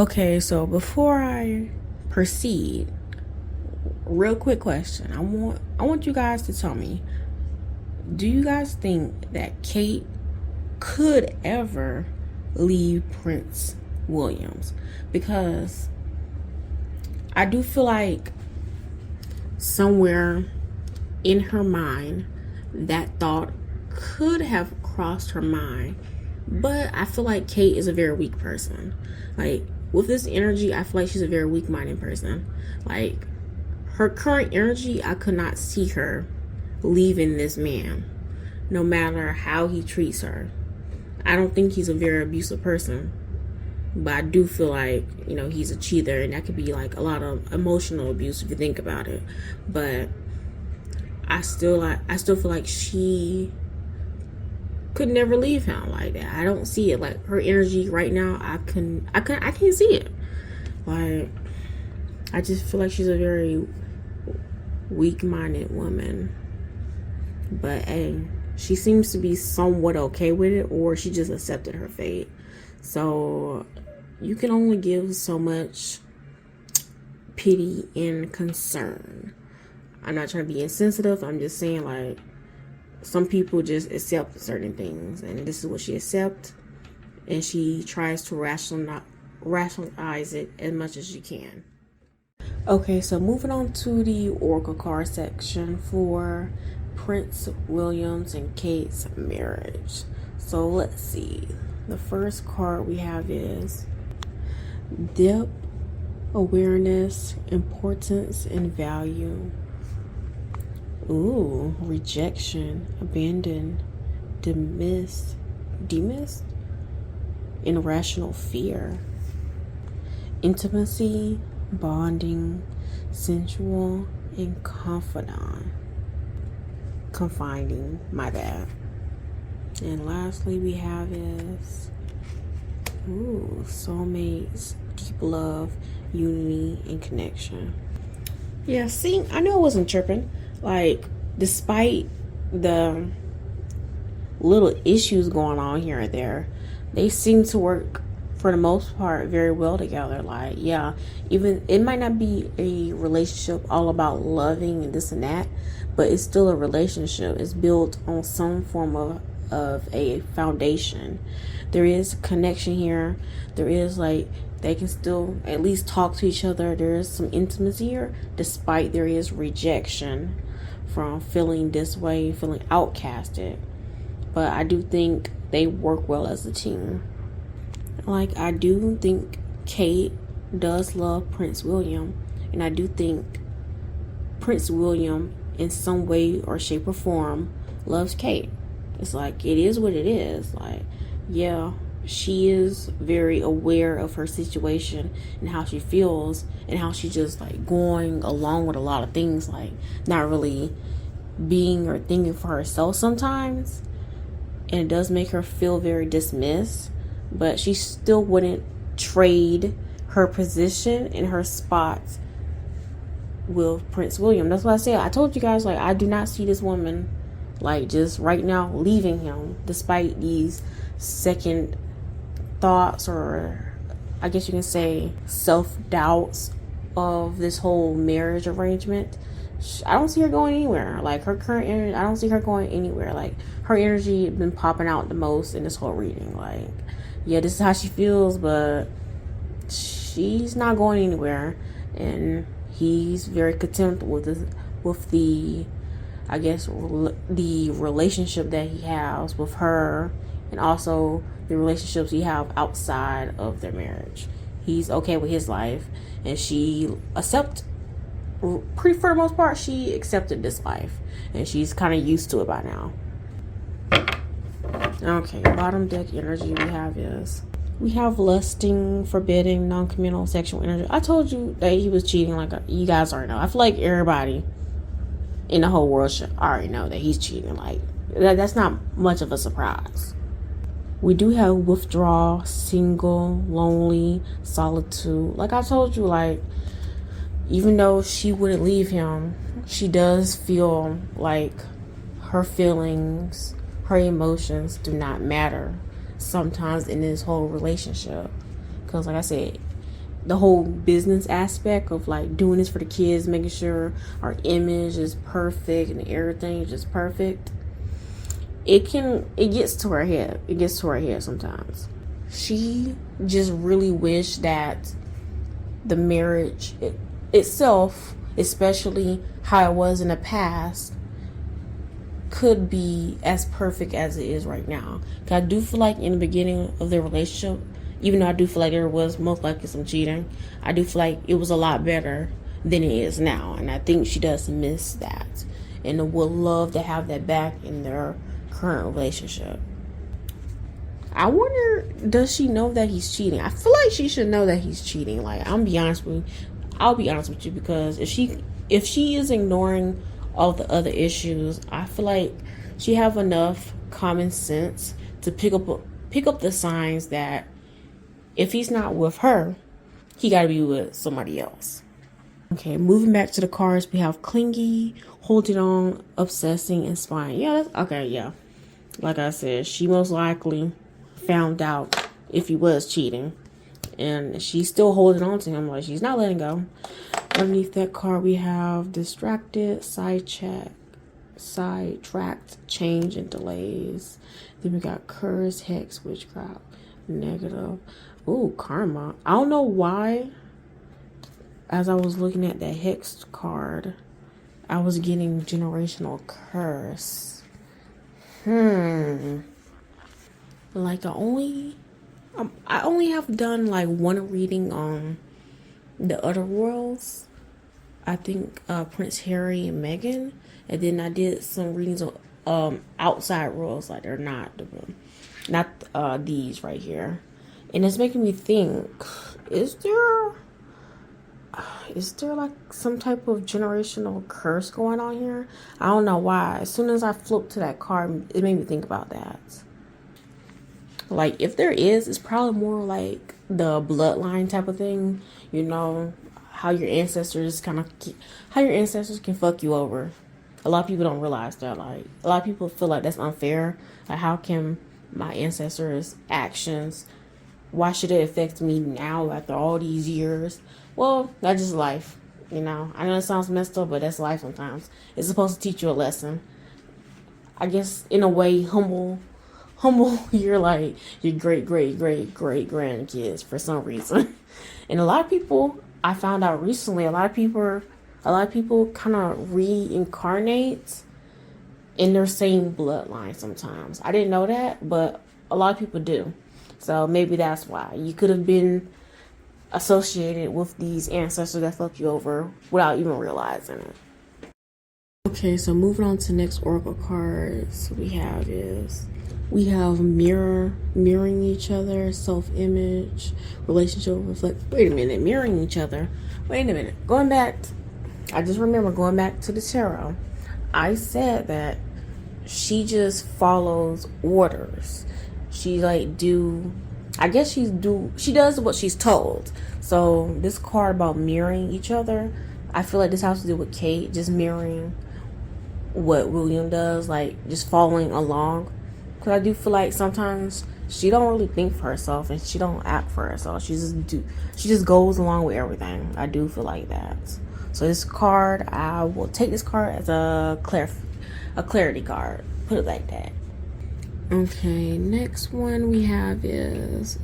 Okay, so before I proceed, real quick question. I want you guys to tell me, do you guys think that Kate could ever leave Prince Williams? Because I do feel like somewhere in her mind that thought could have crossed her mind, but I feel like Kate is a very weak person. Like, with this energy, I feel like she's a very weak-minded person. Like, her current energy, I could not see her leaving this man, no matter how he treats her. I don't think he's a very abusive person, but I do feel like, you know, he's a cheater, and that could be like a lot of emotional abuse if you think about it. But I still feel like she could never leave him like that. I don't see it. Like, her energy right now, I can't see it. Like, I just feel like she's a very weak-minded woman. But hey, she seems to be somewhat okay with it, or she just accepted her fate. So you can only give so much pity and concern. I'm not trying to be insensitive. I'm just saying, like, some people just accept certain things, and this is what she accepts, and she tries to rationalize it as much as she can. Okay, so moving on to the Oracle card section for Prince Williams and Kate's marriage. So let's see. The first card we have is depth, awareness, importance, and value. Ooh, rejection, abandoned, dismissed, irrational fear, intimacy, bonding, sensual, and confining, my bad. And lastly, we have is soulmates, deep love, unity, and connection. Yeah, see, I knew I wasn't tripping. Like, despite the little issues going on here and there, they seem to work for the most part very well together. Like, yeah, even it might not be a relationship all about loving and this and that, but it's still a relationship. It's built on some form of a foundation. There is connection here. There is, like, they can still at least talk to each other. There is some intimacy here, despite there is rejection from feeling this way, feeling outcasted. But I do think they work well as a team. Like, I do think Kate does love Prince William, and I do think Prince William in some way or shape or form loves Kate. It's like, it is what it is. Like, yeah, she is very aware of her situation and how she feels, and how she just, like, going along with a lot of things, like not really being or thinking for herself sometimes. And it does make her feel very dismissed, but she still wouldn't trade her position and her spot with Prince William. That's what I said. I told you guys, like, I do not see this woman, like, just right now leaving him, despite these second thoughts, or I guess you can say self-doubts of this whole marriage arrangement. I don't see her going anywhere. Like, her current energy, I don't see her going anywhere. Like, her energy has been popping out the most in this whole reading. Like, yeah, this is how she feels, but she's not going anywhere. And he's very content with the I guess the relationship that he has with her, and also the relationships he have outside of their marriage. He's okay with his life, and she for the most part, she accepted this life, and she's kind of used to it by now. Okay, bottom deck energy we have lusting, forbidding, non-communal sexual energy. I told you that he was cheating. Like, you guys already know. I feel like everybody in the whole world should already know that he's cheating. Like, that's not much of a surprise. We do have withdrawal, single, lonely, solitude. Like I told you, like, even though she wouldn't leave him, she does feel like her feelings, her emotions do not matter sometimes in this whole relationship. Because, like I said, the whole business aspect of like doing this for the kids, making sure our image is perfect and everything is just perfect, it gets to her head. It gets to her head sometimes. She just really wished that the marriage itself, especially how it was in the past, could be as perfect as it is right now. Cause I do feel like in the beginning of their relationship, even though I do feel like there was most likely some cheating, I do feel like it was a lot better than it is now. And I think she does miss that and would love to have that back in their current relationship. I wonder, does she know that he's cheating? I feel like she should know that he's cheating. Like, I'll be honest with you, because if she is ignoring all the other issues, I feel like she have enough common sense to pick up the signs that if he's not with her, he got to be with somebody else. Okay, moving back to the cards, we have clingy, holding on, obsessing, and spying. Yeah, that's okay. Yeah, like I said, she most likely found out if he was cheating, and she's still holding on to him. Like, she's not letting go. Underneath that card, we have distracted, sidetracked, change, and delays. Then we got curse, hex, witchcraft, negative. Ooh, karma. I don't know why, as I was looking at that hex card, I was getting generational curse. Like, I only have done like one reading on the other worlds. I think Prince Harry and Meghan, and then I did some readings on outside worlds, like they're not these right here, and it's making me think: is there like some type of generational curse going on here? I don't know why. As soon as I flipped to that card, it made me think about that. Like, if there is, it's probably more like the bloodline type of thing. You know, how your ancestors can fuck you over. A lot of people don't realize that. Like, a lot of people feel like that's unfair. Like, how can my ancestors' actions, why should it affect me now after all these years? Well, that's just life. You know, I know it sounds messed up, but that's life sometimes. It's supposed to teach you a lesson. I guess, in a way, humble you're like your great grandkids for some reason. And a lot of people, I found out recently, a lot of people kind of reincarnate in their same bloodline sometimes. I didn't know that, but a lot of people do. So maybe that's why you could have been associated with these ancestors that fuck you over without even realizing it. Okay, so moving on to the next oracle cards we have mirroring each other, self-image, relationship reflect. Wait a minute, mirroring each other. Wait a minute. I just remember going back to the tarot. I said that she just follows orders. She does what she's told. So this card about mirroring each other, I feel like this has to do with Kate just mirroring what William does, like just following along. Because I do feel like sometimes she don't really think for herself and she don't act for herself. She just goes along with everything. I do feel like that. So this card, I will take this card as a clarity card. Put it like that. Okay, next one we have is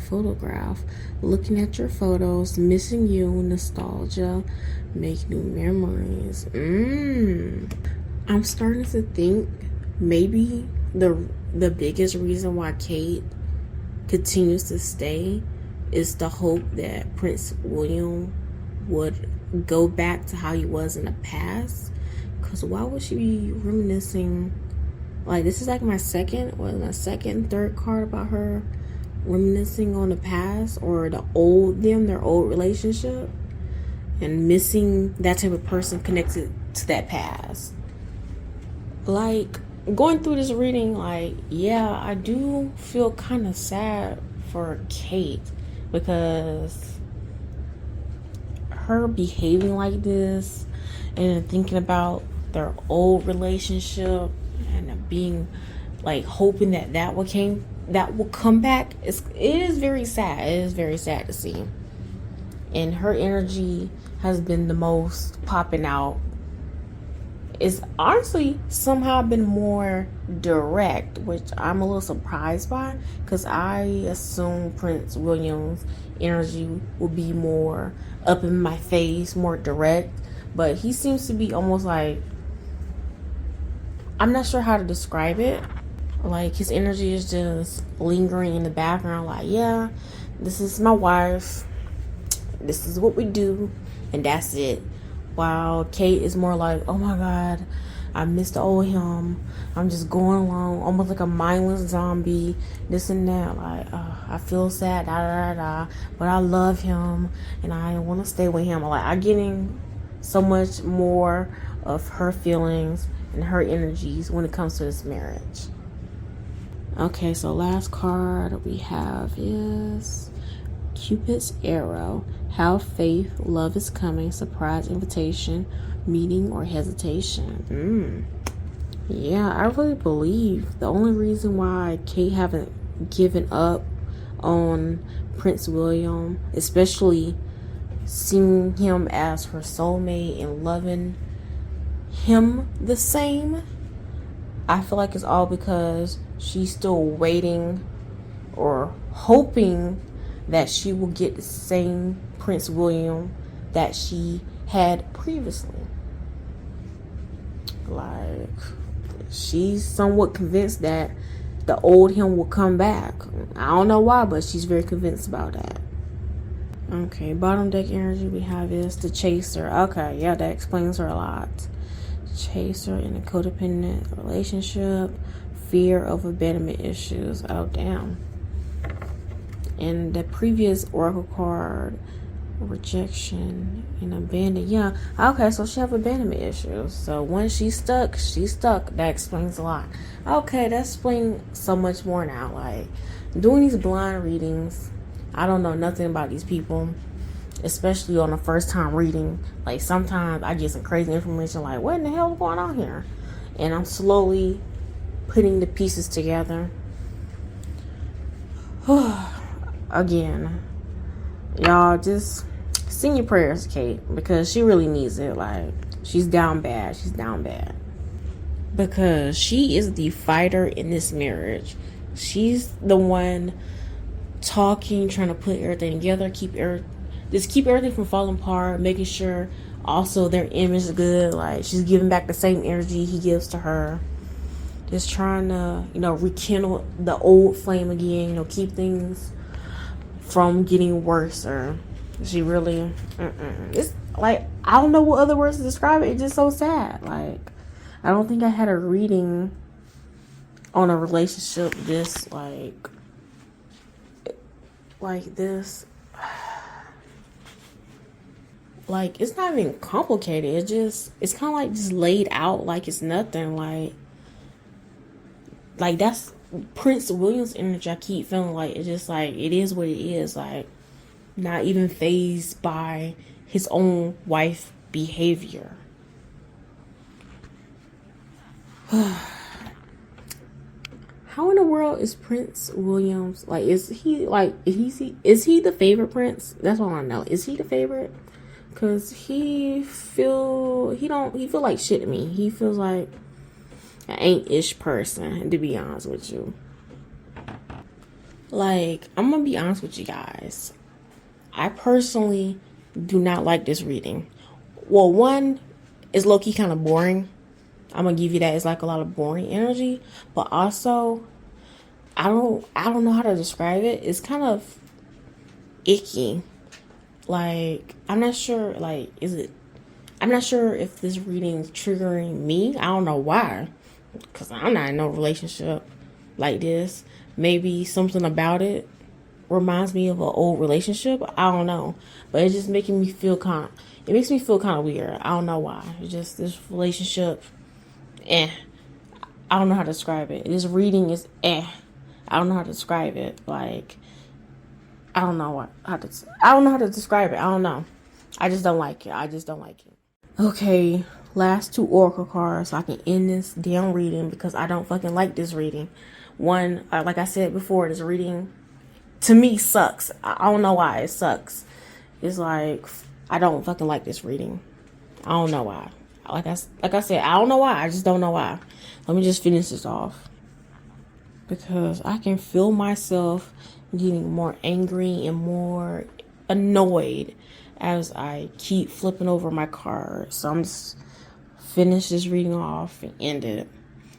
photograph. Looking at your photos, missing you, nostalgia, make new memories. I'm starting to think maybe the biggest reason why Kate continues to stay is the hope that Prince William would go back to how he was in the past. Because why would she be reminiscing? Like, this is like my third card about her reminiscing on the past or their old relationship and missing that type of person connected to that past. Like, going through this reading, like, yeah, I do feel kind of sad for Kate because her behaving like this and thinking about their old relationship and being like hoping that will come back. It is very sad. It is very sad to see. and her energy has been the most popping out. It's honestly somehow been more direct, which I'm a little surprised by, because I assume Prince William's energy will be more up in my face, more direct, but he seems to be almost like, I'm not sure how to describe it. Like, his energy is just lingering in the background, like, yeah, this is my wife, this is what we do, and that's it. While Kate is more like, oh my God, I miss the old him. I'm just going along, almost like a mindless zombie, this and that. Like, I feel sad, but I love him, and I want to stay with him. Like, I'm getting so much more of her feelings and her energies when it comes to this marriage. Okay, so last card we have is Cupid's Arrow. Have faith, love is coming, surprise invitation, meeting or hesitation. Yeah, I really believe the only reason why Kate haven't given up on Prince William, especially seeing him as her soulmate and loving him the same, I feel like it's all because she's still waiting or hoping that she will get the same Prince William that she had previously. Like, she's somewhat convinced that the old him will come back. I don't know why, but she's very convinced about that. Okay, bottom deck energy we have is the Chaser. Okay, yeah, that explains her a lot. Chaser in a codependent relationship, fear of abandonment issues. Oh, damn. And the previous oracle card, rejection and abandon. Yeah, okay, so she have abandonment issues. So once she's stuck, she's stuck. That explains a lot. Okay, that explains so much more now. Like, doing these blind readings, I don't know nothing about these people, especially on the first time reading. Like, sometimes I get some crazy information like, what in the hell is going on here? And I'm slowly putting the pieces together. Again, y'all just sing your prayers, Kate, because she really needs it. Like, she's down bad. She's down bad. Because she is the fighter in this marriage. She's the one talking, trying to put everything together, keep everything from falling apart, making sure also their image is good. Like, she's giving back the same energy he gives to her. Just trying to, rekindle the old flame again, keep things from getting worse. Or she really, it's like, I don't know what other words to describe it. It's just so sad. Like, I don't think I had a reading on a relationship this, like this. Like, it's not even complicated. It's kind of like just laid out like it's nothing. Like that's Prince William's energy. I keep feeling like it's just like, it is what it is. Like, not even fazed by his own wife behavior. How in the world is Prince Williams, like, is he the favorite prince? That's what I want to know. Is he the favorite? Cause he feel like shit to me. He feels like an ain't-ish person, to be honest with you. Like, I'm gonna be honest with you guys. I personally do not like this reading. Well, one, is low-key kind of boring. I'm gonna give you that. It's like a lot of boring energy. But also, I don't know how to describe it. It's kind of icky. Like, I'm not sure, like, I'm not sure if this reading is triggering me. I don't know why. Because I'm not in no relationship like this. Maybe something about it reminds me of an old relationship. I don't know. But it's just makes me feel kind of weird. I don't know why. It's just this relationship, I don't know how to describe it. This reading is I don't know how to describe it. Like, I don't know how to describe it. I don't know. I just don't like it. Okay, last two oracle cards so I can end this damn reading, because I don't fucking like this reading. One, like I said before, this reading to me sucks. I don't know why it sucks. It's like, I don't fucking like this reading. I don't know why. Like I said, I don't know why. I just don't know why. Let me just finish this off. Because I can feel myself getting more angry and more annoyed as I keep flipping over my cards. So I'm just finish this reading off and end it.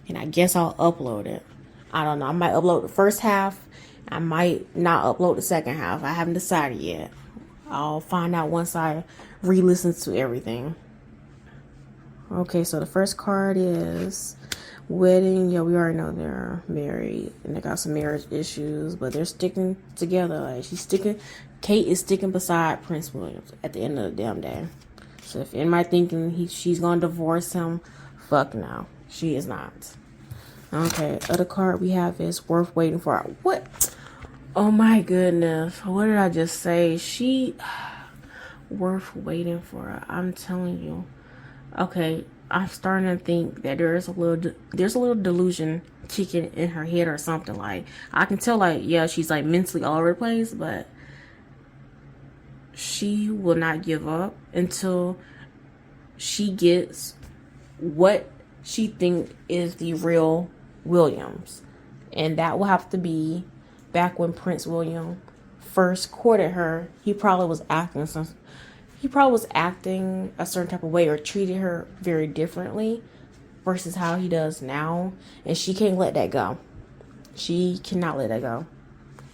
And I guess I'll upload it. I don't know. I might upload the first half. I might not upload the second half. I haven't decided yet. I'll find out once I re-listen to everything. Okay, so the first card is wedding. Yeah, we already know they're married and they got some marriage issues, but they're sticking together. Like Kate is sticking beside Prince Williams at the end of the damn day. So if anybody thinking she's gonna divorce him, fuck no, she is not. Okay, other card we have is worth waiting for. What? Oh my goodness, what did I just say? She worth waiting for. I'm telling you. Okay, I'm starting to think that there's a little delusion kicking in her head or something. Like, I can tell, like, yeah, she's like mentally all over the place, but she will not give up until she gets what she thinks is the real Williams. And that will have to be back when Prince William first courted her. He probably was acting a certain type of way or treated her very differently versus how he does now. And she can't let that go. She cannot let that go.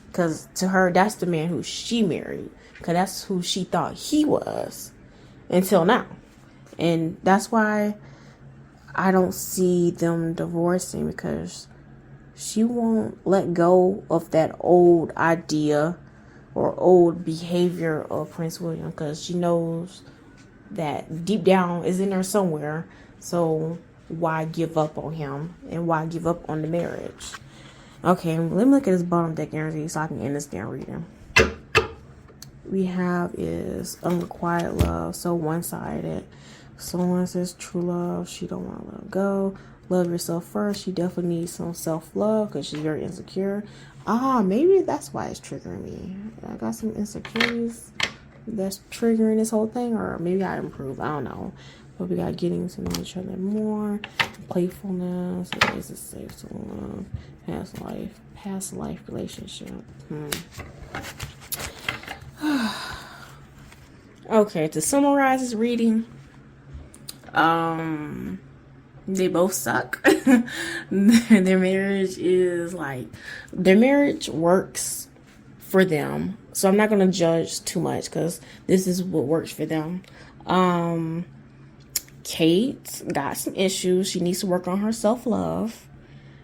Because to her, that's the man who she married. Because that's who she thought he was until now. And that's why I don't see them divorcing, because she won't let go of that old idea or old behavior of Prince William, because she knows that deep down is in there somewhere. So why give up on him and why give up on the marriage? Okay, let me look at this bottom deck energy so I can end this damn reading. We have is unrequited love, so one-sided. Someone says true love, she don't want to let him go. Love yourself first. She definitely needs some self-love because she's very insecure. Maybe that's why it's triggering me. I got some insecurities that's triggering this whole thing, or maybe I improved. I don't know. But we got getting to know each other more, playfulness, is it safe to love, past life relationship. Okay, to summarize this reading, they both suck. Their marriage works for them. So I'm not going to judge too much because this is what works for them. Kate got some issues. She needs to work on her self-love.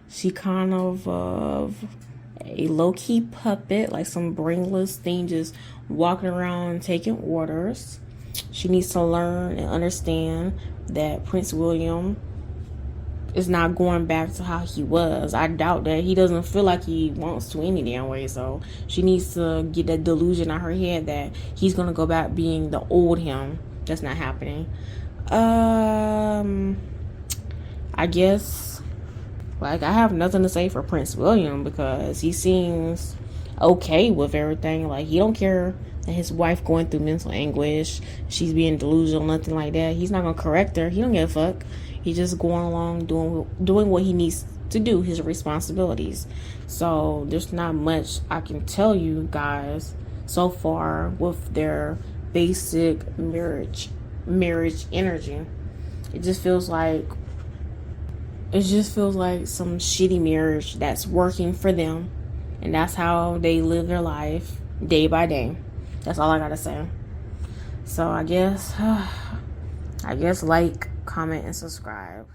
She kind of a low-key puppet, like some brainless thing just walking around taking orders. She needs to learn and understand that Prince William is not going back to how he was. I doubt that. He doesn't feel like he wants to any damn way. So she needs to get that delusion out her head that he's going to go back being the old him. That's not happening. I guess, like, I have nothing to say for Prince William because he seems okay with everything. Like, he don't care that his wife going through mental anguish, she's being delusional, nothing like that. He's not gonna correct her. He don't give a fuck. He's just going along doing what he needs to do, his responsibilities. So there's not much I can tell you guys so far with their basic marriage energy. It just feels like some shitty marriage that's working for them, and that's how they live their life day by day. That's all I gotta say. So I guess like, comment, and subscribe.